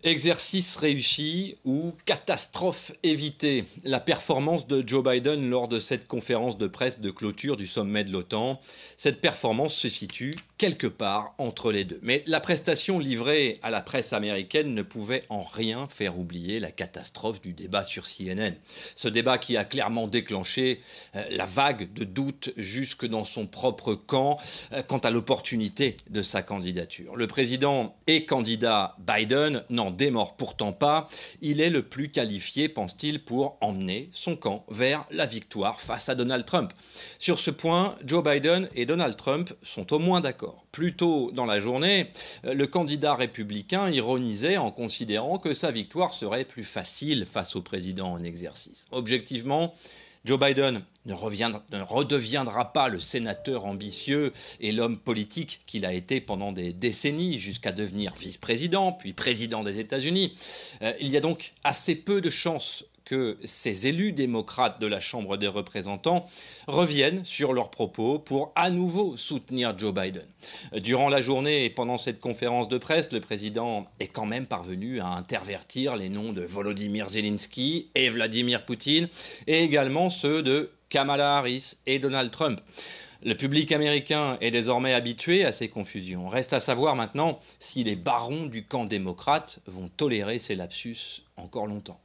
Exercice réussi ou catastrophe évitée. La performance de Joe Biden lors de cette conférence de presse de clôture du sommet de l'OTAN, cette performance se situe quelque part entre les deux. Mais la prestation livrée à la presse américaine ne pouvait en rien faire oublier la catastrophe du débat sur CNN. Ce débat qui a clairement déclenché la vague de doutes jusque dans son propre camp quant à l'opportunité de sa candidature. Le président et candidat Biden n'en démord pourtant pas. Il est le plus qualifié, pense-t-il, pour emmener son camp vers la victoire face à Donald Trump. Sur ce point, Joe Biden et Donald Trump sont au moins d'accord. Plus tôt dans la journée, le candidat républicain ironisait en considérant que sa victoire serait plus facile face au président en exercice. Objectivement, Joe Biden ne redeviendra pas le sénateur ambitieux et l'homme politique qu'il a été pendant des décennies jusqu'à devenir vice-président, puis président des États-Unis. Il y a donc assez peu de chances que ces élus démocrates de la Chambre des représentants reviennent sur leurs propos pour à nouveau soutenir Joe Biden. Durant la journée et pendant cette conférence de presse, le président est quand même parvenu à intervertir les noms de Volodymyr Zelensky et Vladimir Poutine et également ceux de Kamala Harris et Donald Trump. Le public américain est désormais habitué à ces confusions. Reste à savoir maintenant si les barons du camp démocrate vont tolérer ces lapsus encore longtemps.